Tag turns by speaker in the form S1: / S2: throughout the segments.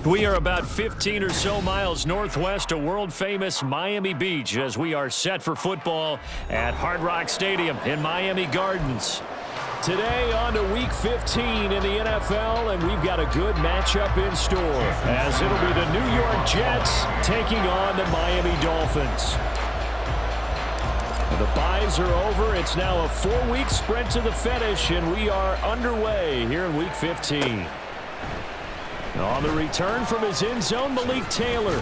S1: We are about 15 or so miles northwest of world-famous Miami Beach as we are set for football at Hard Rock Stadium in Miami Gardens. Today on to Week 15 in the NFL, and we've got a good matchup in store as it'll be the New York Jets taking on the Miami Dolphins. The byes are over. It's now a 4-week sprint to the finish, and we are underway here in Week 15. On the return from his end zone, Malik Taylor.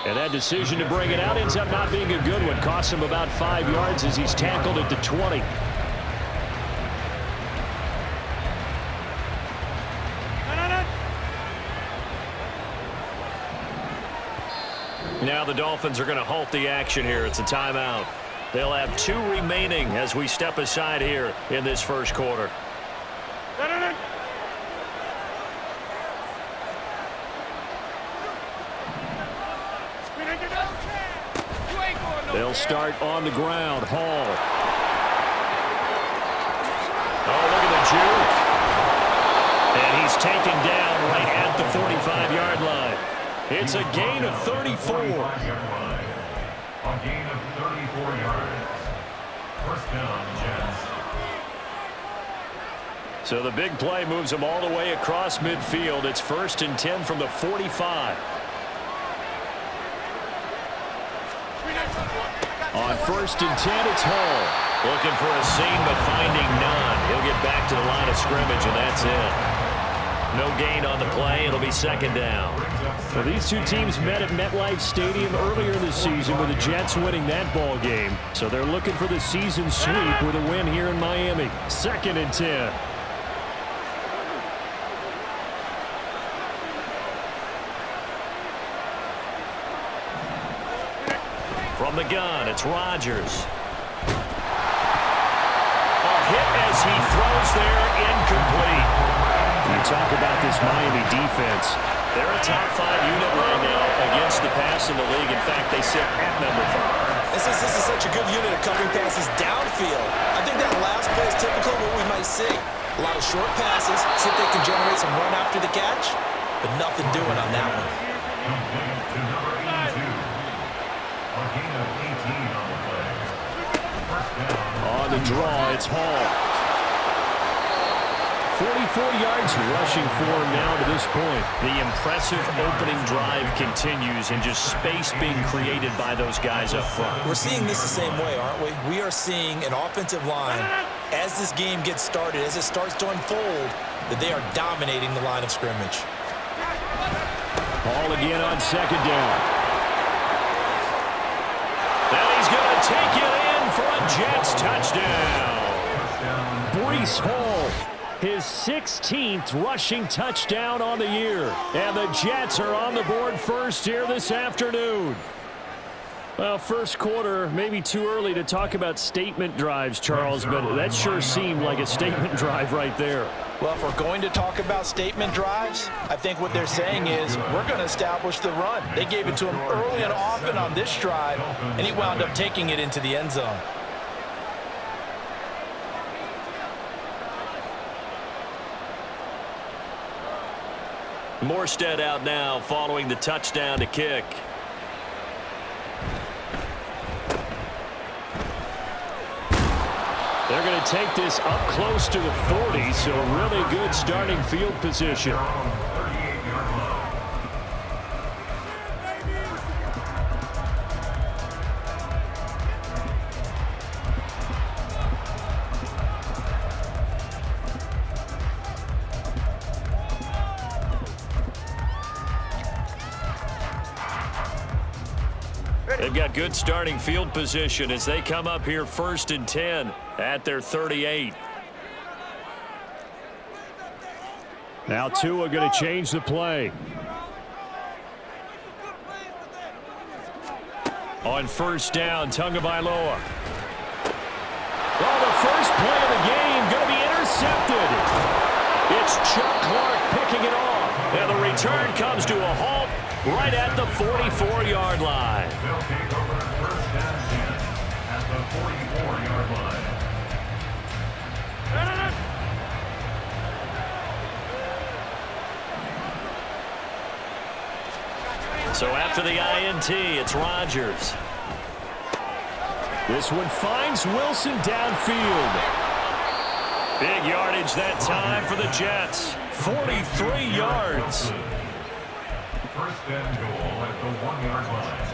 S1: And that decision to bring it out ends up not being a good one. Costs him about 5 yards as he's tackled at the 20. Now the Dolphins are going to halt the action here. It's a timeout. They'll have 2 remaining as we step aside here in this first quarter. They'll start on the ground. Hall. Oh, look at the juke. And he's taken down right at the 45-yard line. It's a gain of 34. A gain of 34 yards. First down, Jets. So the big play moves them all the way across midfield. It's 1st and 10 from the 45. On 1st and 10, it's Hall. Looking for a seam, but finding none. He'll get back to the line of scrimmage, and that's it. No gain on the play. It'll be 2nd down. Well, these two teams met at MetLife Stadium earlier this season with the Jets winning that ball game. So they're looking for the season sweep with a win here in Miami. 2nd and 10. From the gun, it's Rodgers. A hit as he throws there, incomplete. You talk about this Miami defense. They're a top 5 unit right now against the pass in the league. In fact, they sit at number 5.
S2: This is such a good unit of covering passes downfield. I think that last play is typical of what we might see. A lot of short passes, see if they can generate some run after the catch, but nothing doing on that one.
S1: On the draw, it's Hall. 44 yards rushing for him now to this point. The impressive opening drive continues, and just space being created by those guys up front.
S2: We're seeing this the same way, aren't we? We are seeing an offensive line, as this game gets started, as it starts to unfold, that they are dominating the line of scrimmage.
S1: Hall again on 2nd down. Now he's going to take it in for a Jets touchdown. Breece Hall, his 16th rushing touchdown on the year. And the Jets are on the board first here this afternoon. Well, first quarter, maybe too early to talk about statement drives, Charles, but that sure seemed like a statement drive right there.
S2: Well, if we're going to talk about statement drives, I think what they're saying is we're going to establish the run. They gave it to him early and often on this drive, and he wound up taking it into the end zone.
S1: Morstead out now following the touchdown to kick. They're going to take this up close to the 40, so really good starting field position. They've got good starting field position as they come up here 1st and 10 at their 38. Now Tua going to change the play. On 1st down, Tagovailoa. Well, the first play of the game going to be intercepted. It's Chuck Clark picking it off. And the return comes to a halt right at the 44-yard line. They'll take over 1st and 10 at the 44-yard line. So after the INT, it's Rodgers. This one finds Wilson downfield. Big yardage that time for the Jets. 43 yards.
S3: First and goal at the 1-yard line.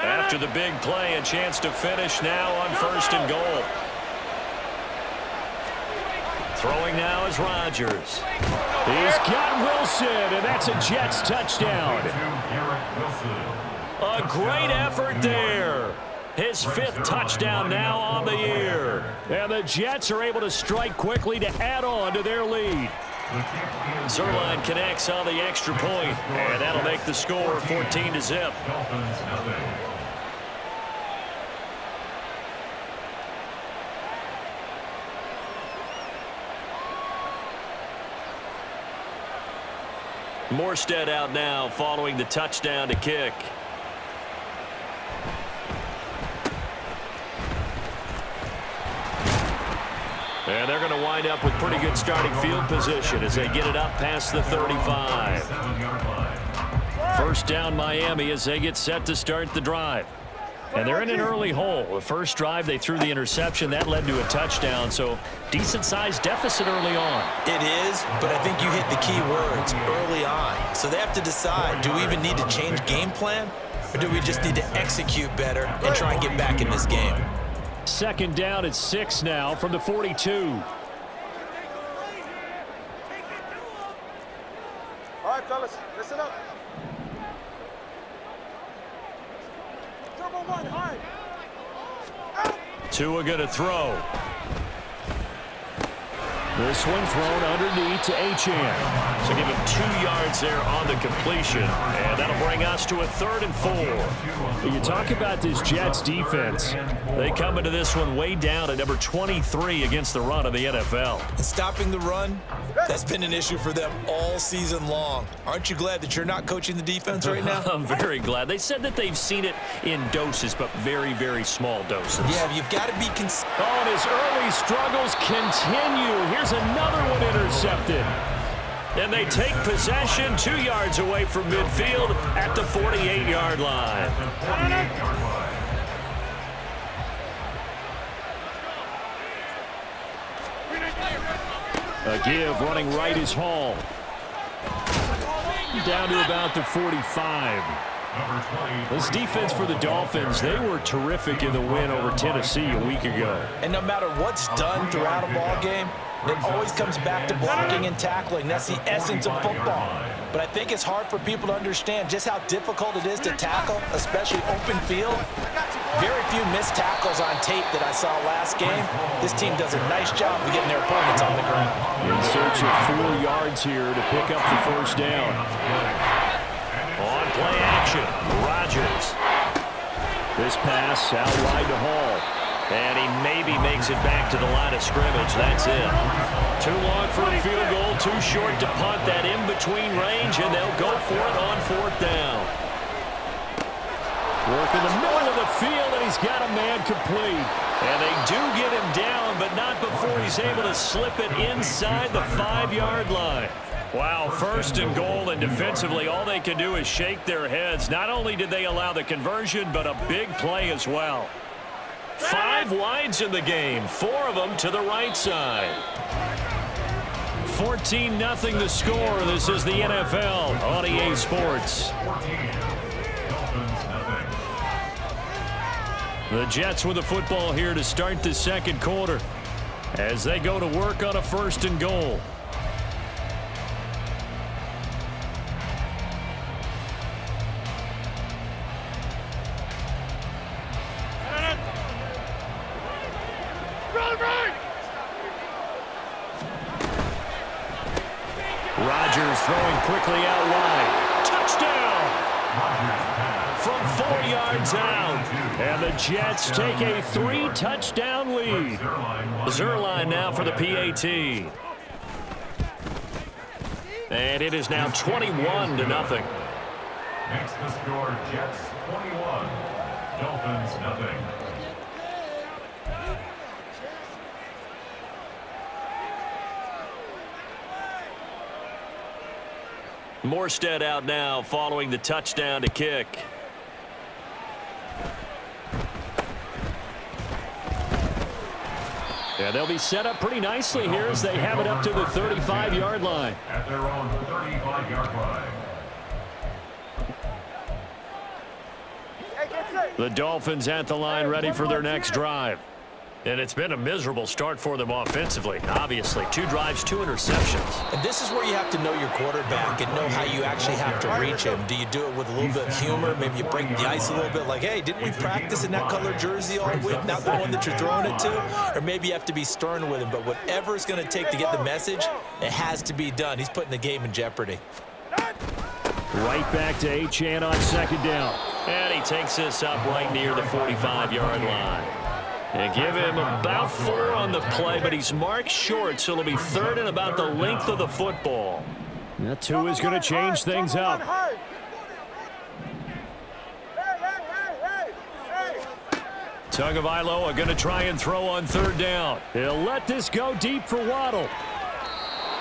S1: After the big play, a chance to finish now on first and goal. Throwing now is Rodgers. He's got Wilson, and that's a Jets touchdown. A great effort there. His 5th touchdown now on the year. And the Jets are able to strike quickly to add on to their lead. Zerline connects on the extra point, and that'll make the score 14-0. Morstead out now following the touchdown to kick. And they're going to wind up with pretty good starting field position as they get it up past the 35. First down Miami as they get set to start the drive. And they're in an early hole. The first drive they threw the interception. That led to a touchdown. So decent-sized deficit early on.
S2: It is, but I think you hit the key words early on. So they have to decide, do we even need to change game plan? Or do we just need to execute better and try and get back in this game?
S1: Second down at 6 now from the 42.
S4: All right, fellas, listen up. Turbo 1, hard.
S1: Tua going to throw. This one thrown underneath to Achane. So give him 2 yards there on the completion. And that'll bring us to a 3rd and 4. You talk about this Jets defense. They come into this one way down at number 23 against the run of the NFL.
S2: And stopping the run, that's been an issue for them all season long. Aren't you glad that you're not coaching the defense right now?
S1: I'm very glad. They said that they've seen it in doses, but very, very small doses.
S2: Yeah, you've got to be
S1: Oh, and his early struggles continue. Here's another one intercepted. And they take possession 2 yards away from midfield at the 48-yard line. A give running right is Hall. Down to about the 45. This defense for the Dolphins, they were terrific in the win over Tennessee a week ago.
S2: And no matter what's done throughout a ball game, it always comes back to blocking and tackling. That's the essence of football. But I think it's hard for people to understand just how difficult it is to tackle, especially open field. Very few missed tackles on tape that I saw last game. This team does a nice job of getting their opponents on the ground.
S1: In search of 4 yards here to pick up the first down. On play action, Rodgers. This pass out wide to Hall. And he maybe makes it back to the line of scrimmage. That's it. Too long for a field goal, too short to punt that in-between range, and they'll go for it on 4th down. Work in the middle of the field, and he's got a man complete. And they do get him down, but not before he's able to slip it inside the 5-yard line. Wow, 1st and goal, and defensively all they can do is shake their heads. Not only did they allow the conversion, but a big play as well. 5 wides in the game, 4 of them to the right side. 14-0 the score. This is the NFL on EA Sports. The Jets with the football here to start the second quarter as they go to work on a 1st and goal. Rodgers throwing quickly out wide. Touchdown! From 4 yards out. And the Jets take a 3-touchdown lead. Zerline now for the PAT. And it is now 21-0.
S3: Makes the score Jets 21, Dolphins 0.
S1: Morstead out now following the touchdown to kick. Yeah, they'll be set up pretty nicely here as they have it up to the 35-yard line.
S3: At their own 35-yard line.
S1: The Dolphins at the line ready for their next drive. And it's been a miserable start for them offensively. Obviously, 2 drives, 2 interceptions.
S2: And this is where you have to know your quarterback and know how you actually have to reach him. Do you do it with a little bit of humor? Maybe you break the ice a little bit like, hey, didn't we practice in that color jersey all week, not the one that you're throwing it to? Or maybe you have to be stern with him. But whatever it's going to take to get the message, it has to be done. He's putting the game in jeopardy.
S1: Right back to Achane on second down. And he takes this up right near the 45-yard line. They give him about 4 on the play, but he's marked short, so it'll be 3rd and about the length of the football. That 2 is going to change things up. Tagovailoa going to try and throw on 3rd down. He'll let this go deep for Waddle.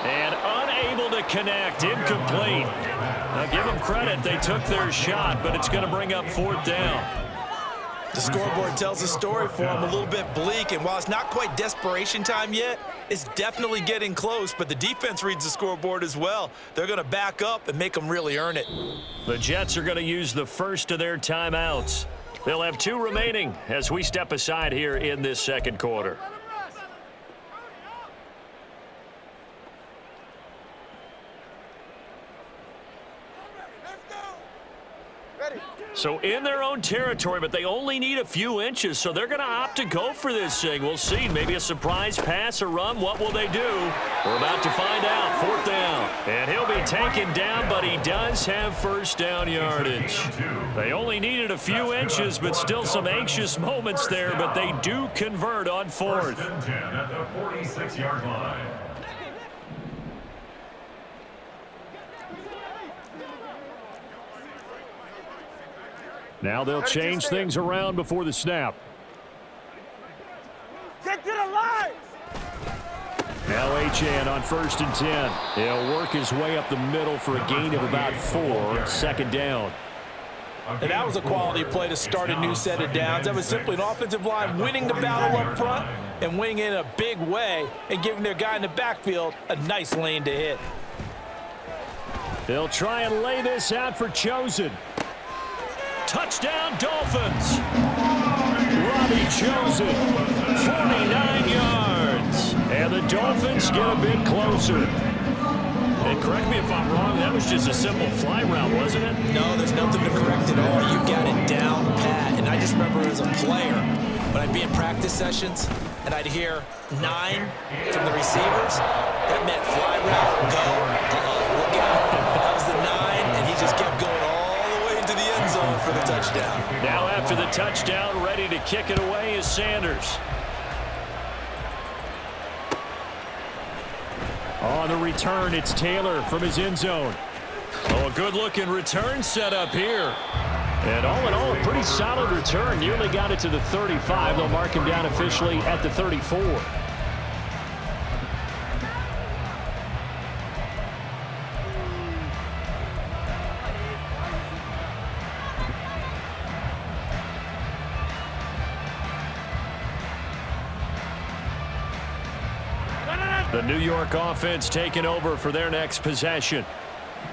S1: And unable to connect, incomplete. Now give them credit, they took their shot, but it's going to bring up 4th down.
S2: The scoreboard tells a story for him, a little bit bleak, and while it's not quite desperation time yet, it's definitely getting close, but the defense reads the scoreboard as well. They're going to back up and make them really earn it.
S1: The Jets are going to use the first of their timeouts. They'll have 2 remaining as we step aside here in this second quarter. So in their own territory, but they only need a few inches, so they're going to opt to go for this thing. We'll see. Maybe a surprise pass or run. What will they do? We're about to find out. 4th down. And he'll be taken down, but he does have first down yardage. They only needed a few inches, but still some anxious moments there, but they do convert on 4th.
S3: 1st and 10 at the 46-yard line.
S1: Now they'll change things around before the snap.
S4: Get to the line!
S1: Now Achane on 1st and 10. He'll work his way up the middle for a gain of about 4. 2nd down.
S2: And that was a quality play to start a new set of downs. That was simply an offensive line winning the battle up front and winning in a big way and giving their guy in the backfield a nice lane to hit.
S1: They'll try and lay this out for Chosen. Touchdown, Dolphins. Robbie Chosen, 49 yards. And the Dolphins get a bit closer. And correct me if I'm wrong, that was just a simple fly route, wasn't it?
S2: No, there's nothing to correct at all. You got it down pat. And I just remember as a player, when I'd be in practice sessions, and I'd hear 9 from the receivers, that meant fly route, go. Look out. That was the 9, and he just kept going all the way into the end zone for the touchdown.
S1: Now after the touchdown, ready to kick it away is Sanders. On the return, it's Taylor from his end zone. Oh, a good-looking return set up here. And all in all, a pretty solid return. Nearly got it to the 35. They'll mark him down officially at the 34. The New York offense taking over for their next possession.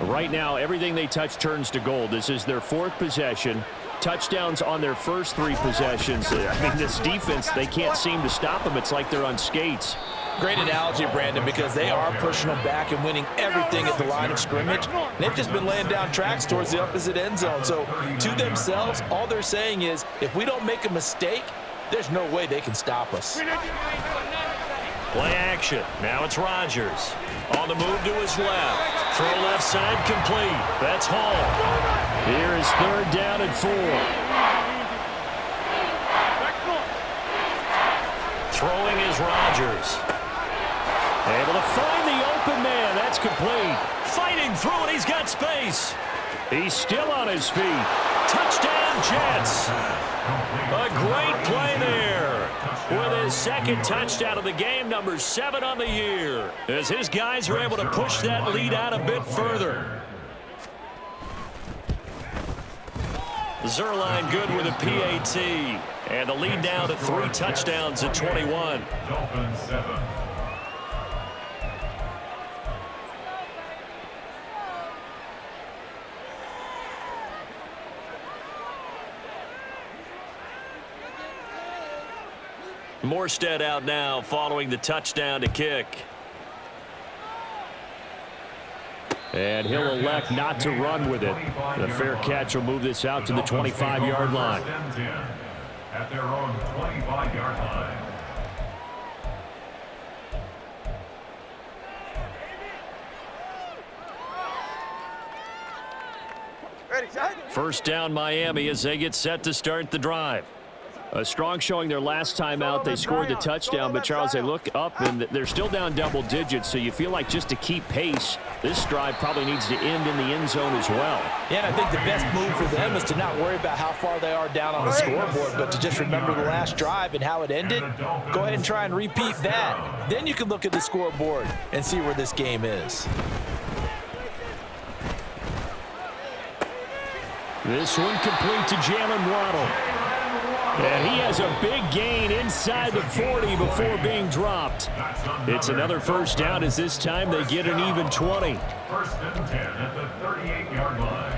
S1: Right now, everything they touch turns to gold. This is their 4th possession. Touchdowns on their first 3 possessions. I mean, this defense, they can't seem to stop them. It's like they're on skates.
S2: Great analogy, Brandon, because they are pushing them back and winning everything at the line of scrimmage. And they've just been laying down tracks towards the opposite end zone. So to themselves, all they're saying is, if we don't make a mistake, there's no way they can stop us.
S1: Play action. Now it's Rodgers. On the move to his left. Throw left side complete. That's Hall. Here is 3rd down and 4. Throwing is Rodgers. Able to find the open man. That's complete. Fighting through it. He's got space. He's still on his feet. Touchdown, Jets. A great play there. With his 2nd touchdown of the game, number 7 on the year, as his guys are able to push that lead out a bit further. Zerline good with a PAT. And the lead now to 3 touchdowns at 21.
S3: Dolphins 7.
S1: Morstead out now following the touchdown to kick. And he'll elect not to run with it. The fair catch will move this out to the 25-yard line.
S3: At their own 25-yard line.
S4: Ready, set.
S1: First down Miami as they get set to start the drive. A strong showing their last time out. They scored the touchdown, but Charles, they look up and they're still down double digits, so you feel like just to keep pace, this drive probably needs to end in the end zone as well.
S2: Yeah, and I think the best move for them is to not worry about how far they are down on the scoreboard, but to just remember the last drive and how it ended. Go ahead and try and repeat that. Then you can look at the scoreboard and see where this game is.
S1: This one complete to Jalen Waddle. And he has a big gain inside the 40 before being dropped. It's another first down as this time they get an even 20.
S3: First and 10 at the 38-yard line.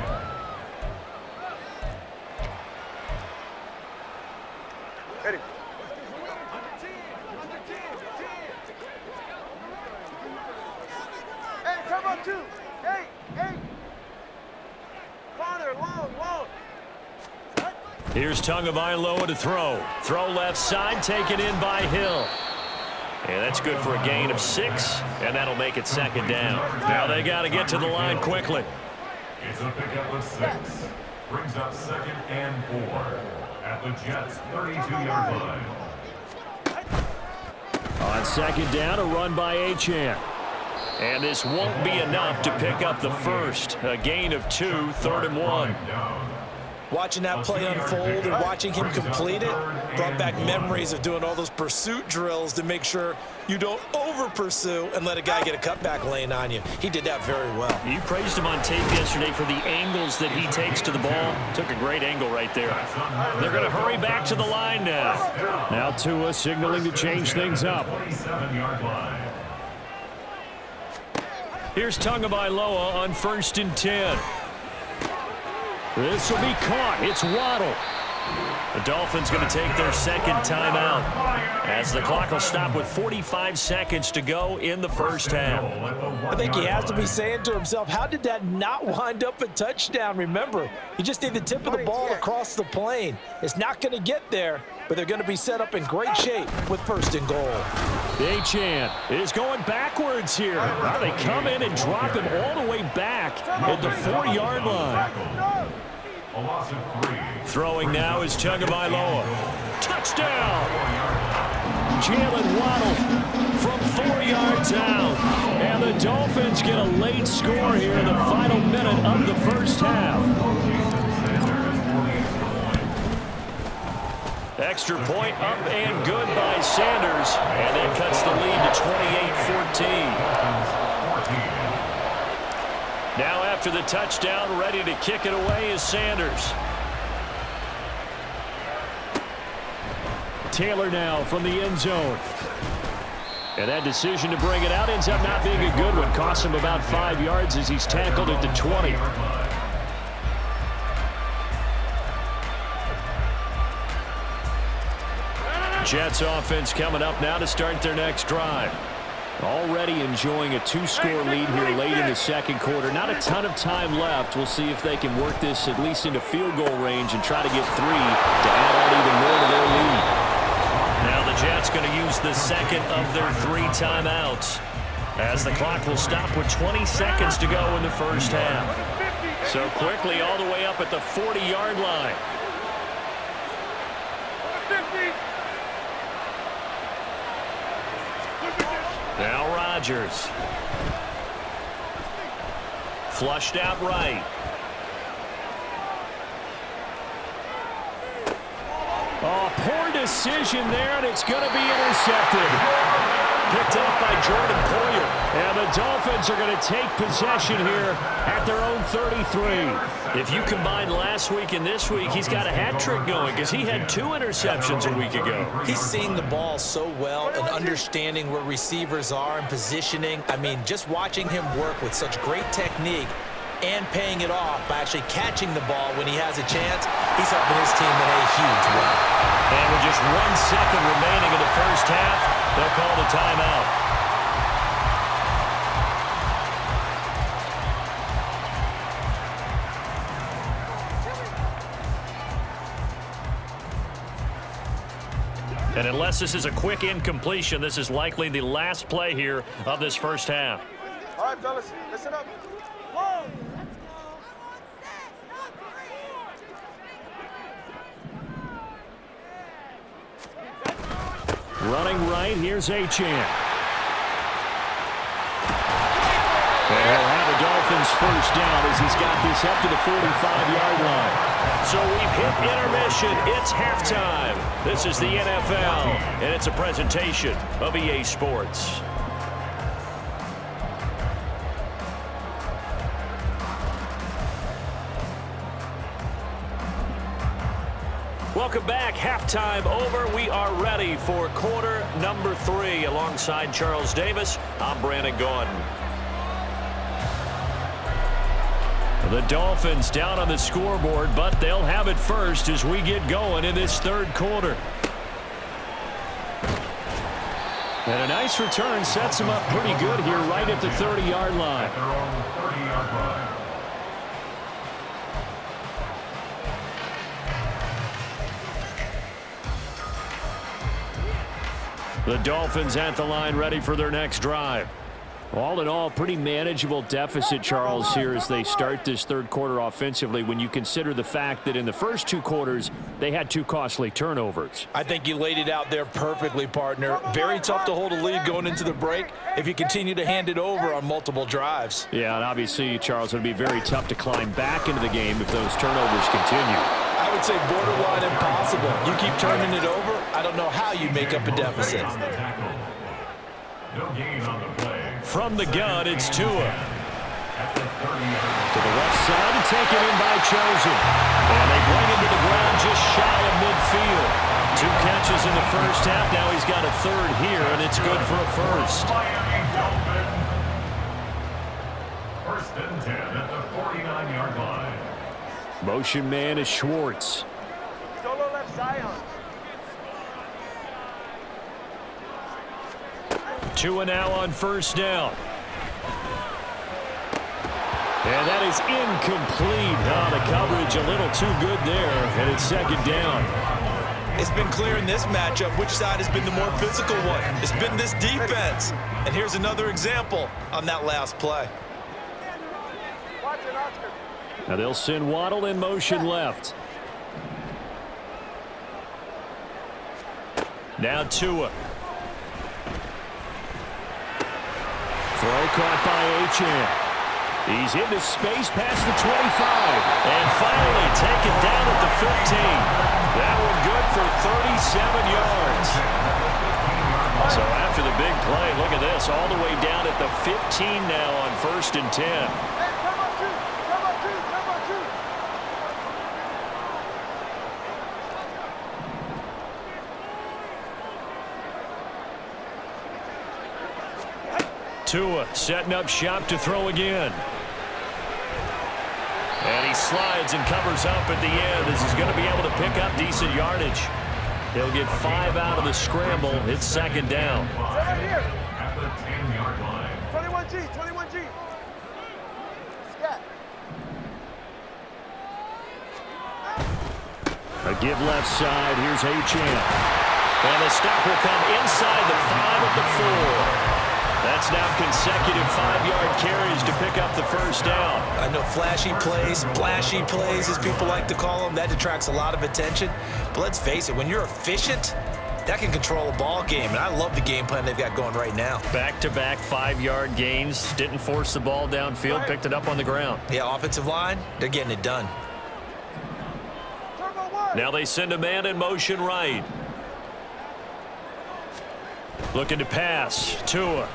S4: Ready. Hey, come on, 2. Hey. Corner, long.
S1: Here's Tagovailoa to throw. Throw left side, taken in by Hill. And that's good for a gain of 6, and that'll make it second down. Now they got to get to the line quickly.
S3: It's a pickup of 6. Brings up 2nd and 4 at the Jets' 32-yard line.
S1: On second down, a run by Achane. And this won't be enough to pick up the first. A gain of 2, 3rd and 1.
S2: Watching that play unfold and watching him complete it brought back memories of doing all those pursuit drills to make sure you don't over-pursue and let a guy get a cutback lane on you. He did that very well.
S1: You praised him on tape yesterday for the angles that he takes to the ball. Took a great angle right there. They're going to hurry back to the line now. Now Tua signaling to change things up. Here's Tagovailoa on 1st and 10. This will be caught. It's Waddle. The Dolphins going to take their second timeout as the clock will stop with 45 seconds to go in the first half.
S2: I think he has to be saying to himself, how did that not wind up a touchdown? Remember, you just need the tip of the ball across the plane. It's not going to get there, but they're going to be set up in great shape with 1st and goal.
S1: Achane is going backwards here. Now they come in and drop him all the way back at the 4-yard line.
S3: A loss of 3.
S1: Throwing now is Tagovailoa. Touchdown! Jalen Waddle from 4 yards out. And the Dolphins get a late score here in the final minute of the first half. Extra point up and good by Sanders. And that cuts the lead to 28-14. Now after the touchdown, ready to kick it away is Sanders. Taylor now from the end zone. And that decision to bring it out ends up not being a good one. Costs him about 5 yards as he's tackled at the 20. Jets offense coming up now to start their next drive. Already enjoying a 2-score lead here late in the second quarter. Not a ton of time left. We'll see if they can work this at least into field goal range and try to get 3 to add on even more to their lead. Now the Jets going to use the second of their 3 timeouts as the clock will stop with 20 seconds to go in the first half. So quickly all the way up at the 40-yard line. Now Rodgers. Flushed out right. Oh, poor decision there, and it's going to be intercepted. Picked up by Jordan Poyer. And the Dolphins are going to take possession here at their own 33.
S5: If you combine last week and this week, he's got a hat trick going because he had 2 interceptions a week ago.
S2: He's seeing the ball so well and understanding where receivers are and positioning. I mean, just watching him work with such great technique and paying it off by actually catching the ball when he has a chance, he's helping his team in a huge way.
S5: And with just 1 second remaining in the first half, they'll call the timeout. And unless this is a quick incompletion, this is likely the last play here of this first half.
S4: All right, fellas, listen up. Whoa.
S1: Running right, here's Achane. And he'll have the Dolphins first down as he's got this up to the 45-yard line.
S5: So we've hit intermission. It's halftime. This is the NFL, and it's a presentation of EA Sports. Welcome back. Halftime over. We are ready for quarter number 3. Alongside Charles Davis, I'm Brandon Gaudin.
S1: The Dolphins down on the scoreboard, but they'll have it first as we get going in this third quarter. And a nice return sets them up pretty good here right at the 30-yard line.
S3: At their own 30-yard line.
S1: The Dolphins at the line ready for their next drive. All in all, pretty manageable deficit, Charles, here as they start this third quarter offensively when you consider the fact that in the first 2 quarters, they had 2 costly turnovers.
S2: I think you laid it out there perfectly, partner. Very tough to hold a lead going into the break if you continue to hand it over on multiple drives.
S1: Yeah, and obviously, Charles, it would be very tough to climb back into the game if those turnovers continue.
S2: I would say borderline impossible. You keep turning it over, I don't know how you make up a deficit.
S3: On the tackle. No gain on the play.
S1: From the gun, it's Tua.
S3: At the 30-yard line.
S1: To the left side and taken in by Chosen. And they bring him to the ground just shy of midfield. 2 catches in the first half. Now he's got a third here, and it's good for a first.
S3: Miami Dolphins. First and 10 at the 49-yard line.
S1: Motion man is Schwartz.
S4: Solo left side, huh?
S1: Tua now on first down. And that is incomplete. Oh, the coverage a little too good there, and it's second down.
S2: It's been clear in this matchup which side has been the more physical one. It's been this defense. And here's another example on that last play.
S4: Watch it, Oscar.
S1: Now they'll send Waddle in motion left. Now Tua. Throw caught by Achane. He's into space past the 25.
S5: And finally taken down at the 15.
S1: That one good for 37 yards.
S5: So after the big play, look at this, all the way down at the 15 now on first and 10.
S4: Hey, come on, 2. Come on, 2. Come on, 2.
S1: Tua setting up shop to throw again.
S5: And he slides and covers up at the end as he's going to be able to pick up decent yardage. He'll get 5 out of the scramble. It's second down.
S4: Right here.
S3: At the 10-yard line.
S4: 21G, 21G. Scat.
S1: A give left side. Here's Achane.
S5: And the stop will come inside the 5 at the 4. That's now consecutive 5-yard carries to pick up the first down.
S2: I know flashy plays, splashy plays, as people like to call them, that detracts a lot of attention. But let's face it, when you're efficient, that can control a ball game. And I love the game plan they've got going right now.
S5: Back-to-back 5-yard gains. Didn't force the ball downfield. Picked it up on the ground.
S2: Yeah, offensive line, they're getting it done.
S4: Turbo 1.
S5: Now they send a man in motion right. Looking to pass. Tua.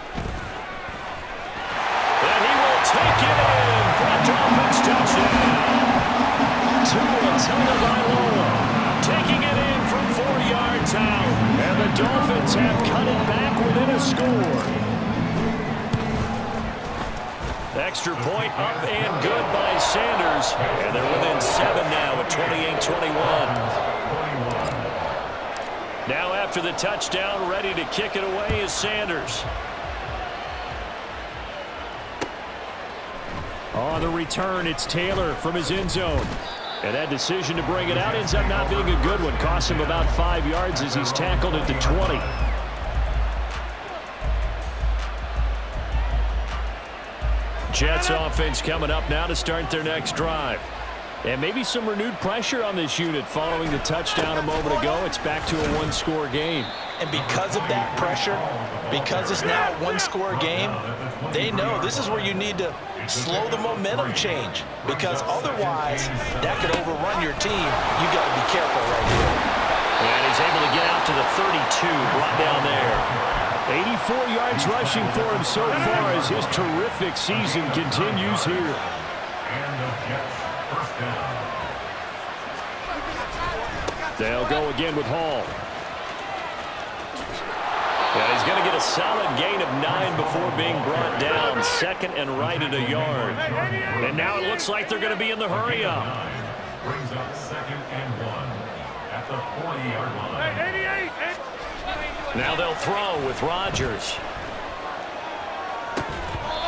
S5: And he will take it in for a Dolphins touchdown. Tua Tagovailoa taking it in from 4 yards out. And the Dolphins have cut it back within a score. Extra point up and good by Sanders. And they're within 7 now at 28-21. Now after the touchdown, ready to kick it away is Sanders.
S1: On the return, it's Taylor from his end zone. And that decision to bring it out ends up not being a good one. Cost him about 5 yards as he's tackled at the 20. Jets offense coming up now to start their next drive. And maybe some renewed pressure on this unit following the touchdown a moment ago. It's back to a one-score game.
S2: And because of that pressure, because it's now a one-score game, they know this is where you need to slow the momentum change. Because otherwise, that could overrun your team. You got to be careful right here.
S5: And he's able to get out to the 32, brought down there.
S1: 84 yards rushing for him so far as his terrific season continues here.
S3: And the Jets first down.
S1: They'll go again with Hall.
S5: And he's going to get a solid gain of 9 before being brought down. Second and right at a yard. And now it looks like they're going to be in the hurry up.
S3: Brings up 2nd and 1 at the 40-yard line.
S5: Now they'll throw with Rodgers.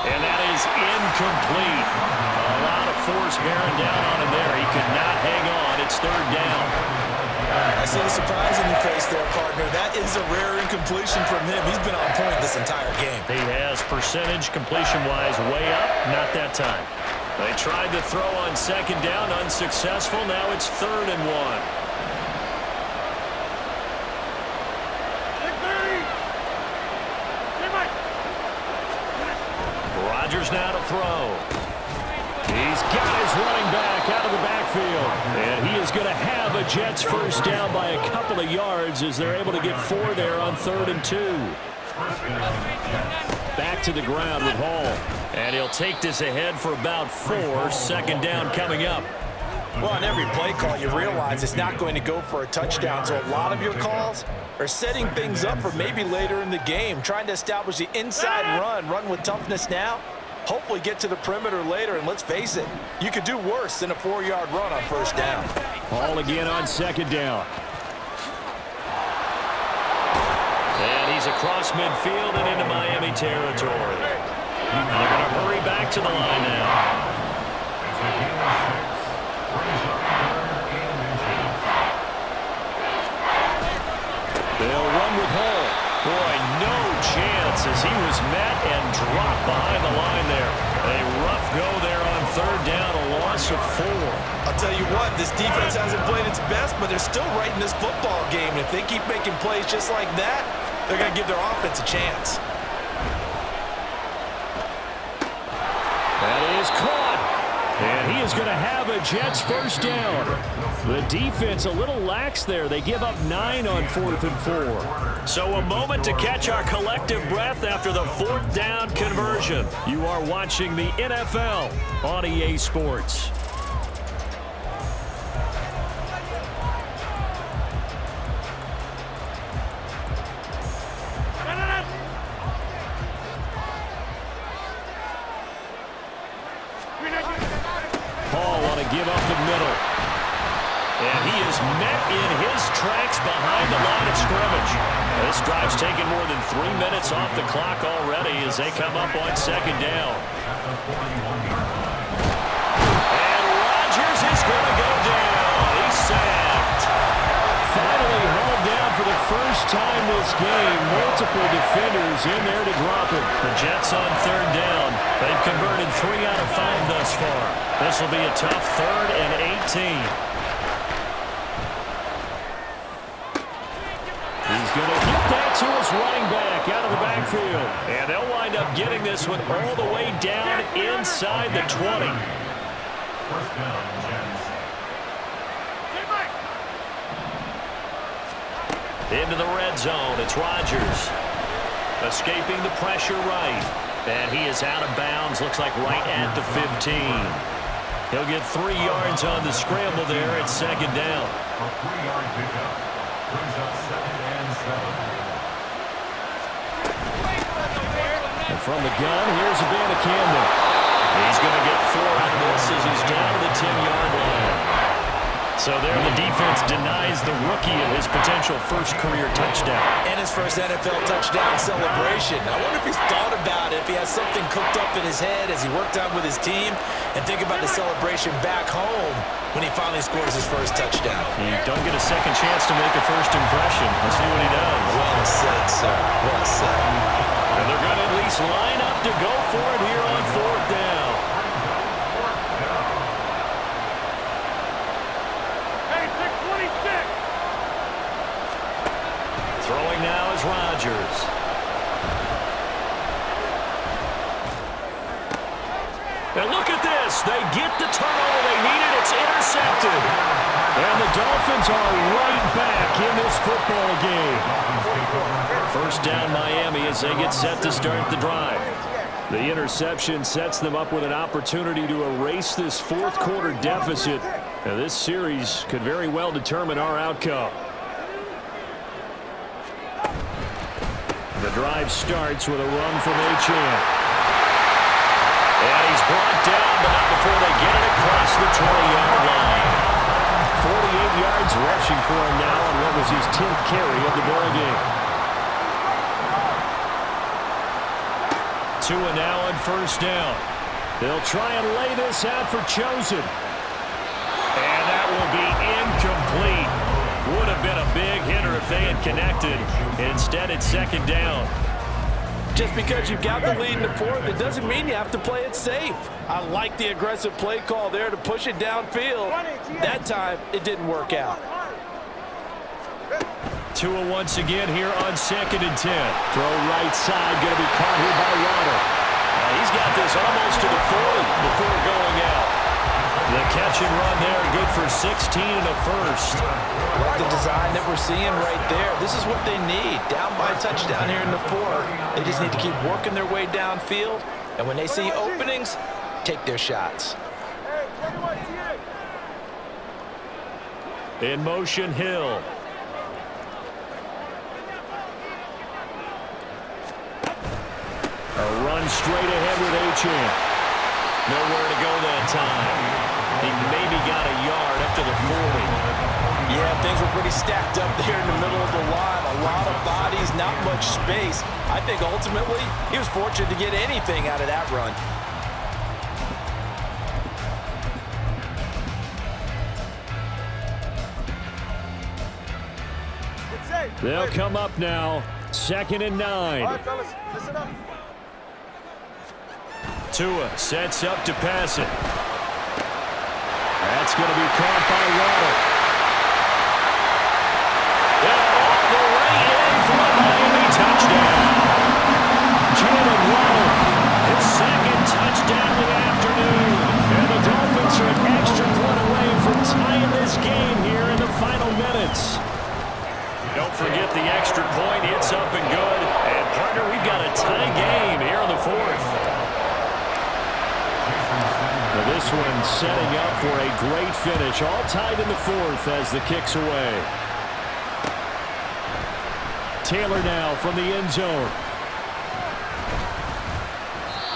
S5: And that is incomplete. A lot of force bearing down on him there. He could not hang on. It's 3rd down.
S2: I see the surprise in your face there, partner. That is a rare incompletion from him. He's been on point this entire game.
S5: He has percentage completion-wise way up. Not that time. They tried to throw on 2nd down. Unsuccessful. Now it's 3rd and 1. Rodgers now to throw.
S1: He's got his running back out of the backfield. And he is going to have a Jets first down by a couple of yards as they're able to get 4 there on 3rd and 2. Back to the ground with Hall.
S5: And he'll take this ahead for about 4. 2nd down coming up.
S2: Well, on every play call, you realize it's not going to go for a touchdown. So a lot of your calls are setting things up for maybe later in the game, trying to establish the inside run with toughness now. Hopefully get to the perimeter later, and let's face it, you could do worse than a 4-yard run on 1st down.
S1: Hall again on 2nd down.
S5: And he's across midfield and into Miami territory. And they're going to hurry back to the line now.
S1: They'll run with Hall.
S5: Boy, no chance as he was met and dropped behind the line there. A rough go there on 3rd down, a loss of 4.
S2: I'll tell you what, this defense hasn't played its best, but they're still right in this football game. If they keep making plays just like that, they're going to give their offense a chance.
S1: That is caught. And he is going to have a Jets first down. The defense a little lax there. They give up 9 on 4th and 4.
S5: So a moment to catch our collective breath after the 4th down conversion.
S1: You are watching the NFL on EA Sports. Hall want to give up the middle.
S5: And he is met in his tracks behind the line of scrimmage. This drive's taken more than 3 minutes off the clock already as they come up on 2nd down. And Rodgers is going to go down. He's sacked.
S1: Finally hauled down for the first time this game. Multiple defenders in there to drop him.
S5: The Jets on 3rd down. They've converted 3 out of 5 thus far. This will be a tough 3rd and 18.
S1: He's going to get that to his running back out of the backfield.
S5: And they'll wind up getting this one all the way down inside the 20.
S3: First down, Jets.
S5: Into the red zone, it's Rodgers. Escaping the pressure right. And he is out of bounds, looks like right at the 15. He'll get 3 yards on the scramble there at second down.
S3: A 3-yard pickup. Brings up 2nd and 7.
S1: And from the gun, here's a band of Camden.
S5: He's going to get 4 out of this as he's down to the 10-yard line. So there the defense denies the rookie of his potential first career touchdown.
S2: And his first NFL touchdown celebration. I wonder if he's thought about it, if he has something cooked up in his head as he worked out with his team, and think about the celebration back home when he finally scores his first touchdown.
S5: You don't get a second chance to make a first impression. Let's see what he does.
S2: Well said, sir. Well said.
S5: And they're going to at least line up to go for it here on 4th down. Throwing now is Rodgers. And look at this. They get the turnover they needed. It's intercepted.
S1: And the Dolphins are right back in this football game.
S5: First down Miami as they get set to start the drive.
S1: The interception sets them up with an opportunity to erase this 4th quarter deficit. Now, this series could very well determine our outcome. The drive starts with a run from Achane.
S5: And he's brought down, but not before they get it across the 20-yard line.
S1: 48 yards rushing for him now on what was his 10th carry of the ball game. Tua now on first down. They'll try and lay this out for Chosen.
S5: And that will be incomplete. Would have been a big hitter if they had connected. Instead, it's second down.
S2: Just because you've got the lead in the 4th, it doesn't mean you have to play it safe. I like the aggressive play call there to push it downfield. That time, it didn't work out.
S1: Tua once again here on 2nd and 10. Throw right side, going to be caught here by Waddle.
S5: He's got this almost to the 40 before going out. The catch and run there, good for 16 and a first.
S2: Like the design that we're seeing right there. This is what they need. Down by a touchdown here in the 4th. They just need to keep working their way downfield. And when they see openings, take their shots.
S1: In motion, Hill. A run straight ahead with Achane.
S5: Nowhere to go that time. He maybe got a yard up to the 40.
S2: Yeah, things were pretty stacked up there in the middle of the line. A lot of bodies, not much space. I think ultimately he was fortunate to get anything out of that run.
S1: They'll come up now. 2nd and 9.
S4: All right, fellas, listen up.
S1: Tua sets up to pass it. That's going to be caught by Waddle.
S5: And all the way in for a Miami touchdown.
S1: Jalen Waddle,
S5: His 2nd touchdown of the afternoon.
S1: and the Dolphins are an extra point away from tying this game here in the final minutes.
S5: Don't forget the extra point. It's up and good. And, partner, we've got a tie game here in the 4th.
S1: Now this one setting up for a great finish. All tied in the 4th as the kick's away. Taylor now from the end zone.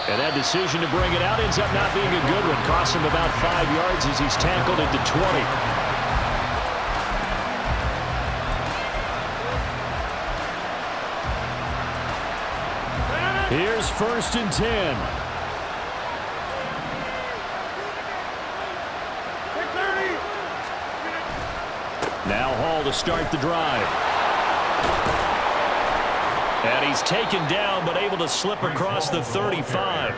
S1: And that decision to bring it out ends up not being a good one. Costs him about 5 yards as he's tackled at the 20. Here's 1st and 10. Now Hall to start the drive.
S5: And he's taken down but able to slip across the 35.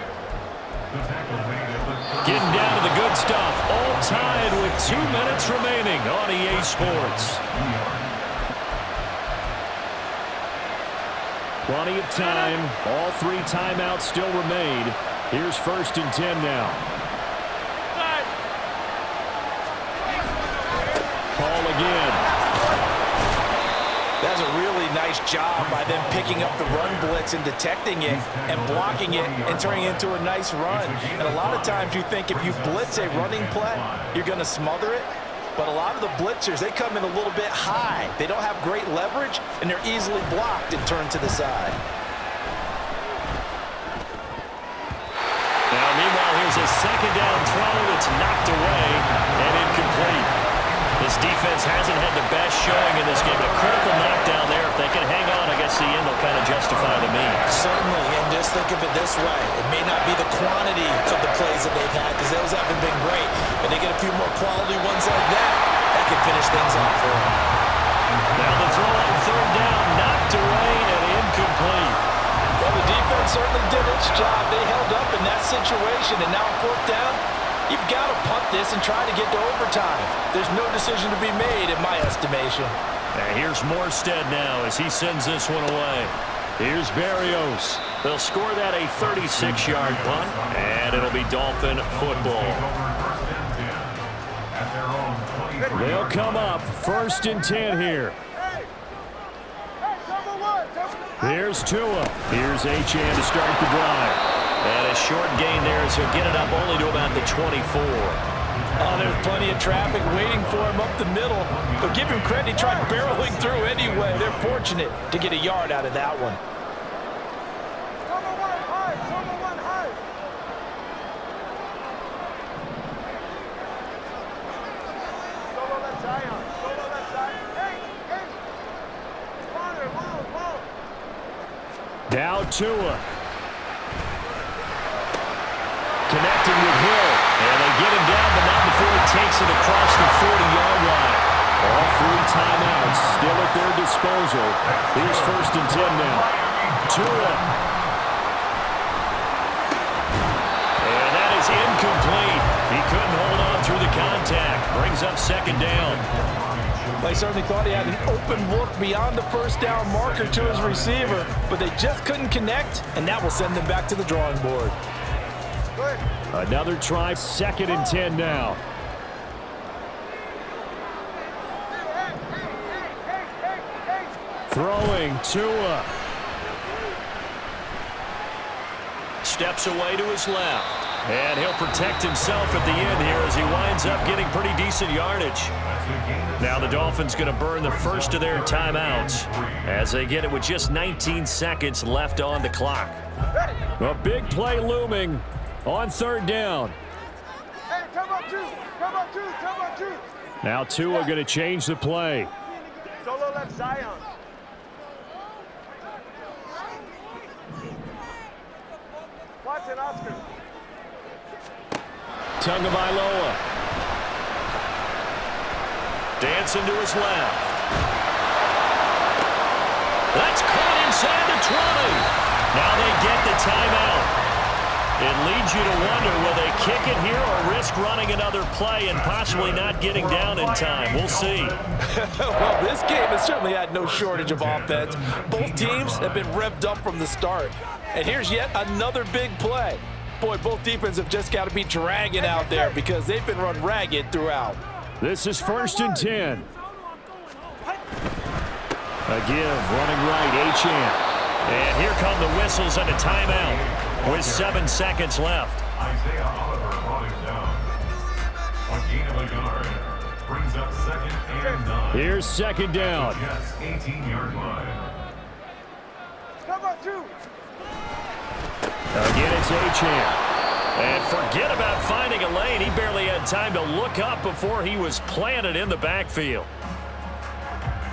S5: Getting down to the good stuff. All tied with 2 minutes remaining on EA Sports.
S1: Plenty of time. All 3 timeouts still remain. Here's 1st and 10 now. Paul again.
S2: That's a really nice job by them picking up the run blitz and detecting it and blocking it and turning it into a nice run. And a lot of times you think if you blitz a running play, you're going to smother it. But a lot of the blitzers, they come in a little bit high. They don't have great leverage, and they're easily blocked and turned to the side.
S5: Now, meanwhile, here's a second down throw that's knocked away and incomplete. This defense hasn't had the best showing in this game. A critical knockdown there. If they can hang on, I guess the end will kind of justify the means.
S2: Certainly, and just think of it this way. It may not be the quantity of the plays that they've had, because those haven't been great. But they get a few more quality ones like that, that can finish things off for them.
S5: Now the throw on third down, knocked away and incomplete.
S2: Well, the defense certainly did its job. They held up in that situation, and now on fourth down, you've got to punt this and try to get to overtime. There's no decision to be made, in my estimation.
S5: And here's Morstead now as he sends this one away. Here's Berrios. They'll score that a 36-yard punt, and it'll be Dolphin football.
S1: They'll come up 1st and 10 here. Here's Tua. Here's Achane to start the drive.
S5: And a short gain there as he'll get it up only to about the 24.
S2: Oh, there's plenty of traffic waiting for him up the middle. But give him credit, he tried barreling through anyway. They're fortunate to get a yard out of that one.
S1: Now Tua. Connecting with Hill.
S5: And they get him down, but not before he takes it across the 40-yard line.
S1: All 3 timeouts still at their disposal. Here's 1st and 10 now. Tua.
S5: And that is incomplete. He couldn't hold on through the contact. Brings up 2nd down.
S2: They certainly thought he had an open look beyond the first down marker to his receiver, but they just couldn't connect, and that will send them back to the drawing board.
S1: Another try, 2nd and 10 now. Throwing Tua.
S5: Steps away to his left. And he'll protect himself at the end here as he winds up getting pretty decent yardage. Now the Dolphins going to burn the first of their timeouts as they get it with just 19 seconds left on the clock.
S1: A big play looming on 3rd down.
S4: Hey, come up two. Come up two. Come up two.
S1: Now Tua going to change the play.
S4: Solo left Zion. Watson, Oscar.
S1: Tagovailoa.
S5: Dancing to his left. That's caught inside the 20. Now they get the timeout. It leads you to wonder, will they kick it here or risk running another play and possibly not getting down in time? We'll see.
S2: Well, this game has certainly had no shortage of offense. Both teams have been revved up from the start. And here's yet another big play. Boy, both defenses have just got to be dragging out there because they've been run ragged throughout.
S1: This is 1st and 10. A give, running right, Achane.
S5: And here come the whistles and a timeout with 7 seconds left.
S3: Isaiah Oliver brought him down. A gain of a yard. Brings up 2nd and 9.
S1: Here's 2nd down.
S3: Jets 18-yard line.
S4: Come up two.
S1: Again, it's Achane.
S5: And forget about finding a lane. He barely had time to look up before he was planted in the backfield.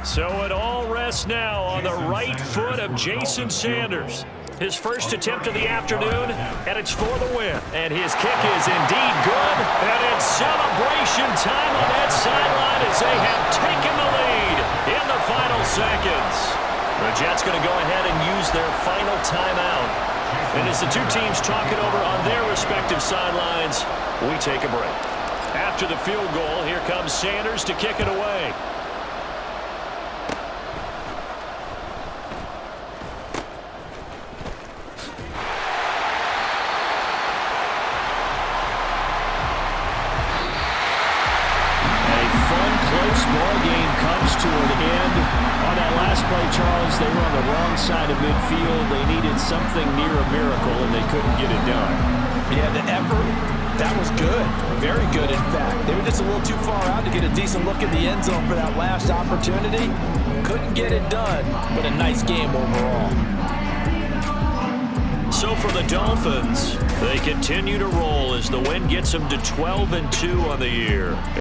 S5: So it all rests now on the right foot of Jason Sanders. His first attempt of the afternoon, and it's for the win. And his kick is indeed good. And it's celebration time on that sideline as they have taken the lead in the final seconds. The Jets going to go ahead and use their final timeout. And as the two teams talk it over on their respective sidelines, we take a break. After the field goal, here comes Sanders to kick it away. A fun, close ball game comes to an end on that last play
S1: They were on the wrong side of midfield. They needed something near a miracle, and they couldn't get it done.
S2: Yeah, the effort, that was good. Very good, in fact. They were just a little too far out to get a decent look at the end zone for that last opportunity. Couldn't get it done, but a nice game overall.
S5: So for the Dolphins, they continue to roll as the win gets them to 12-2 on the year.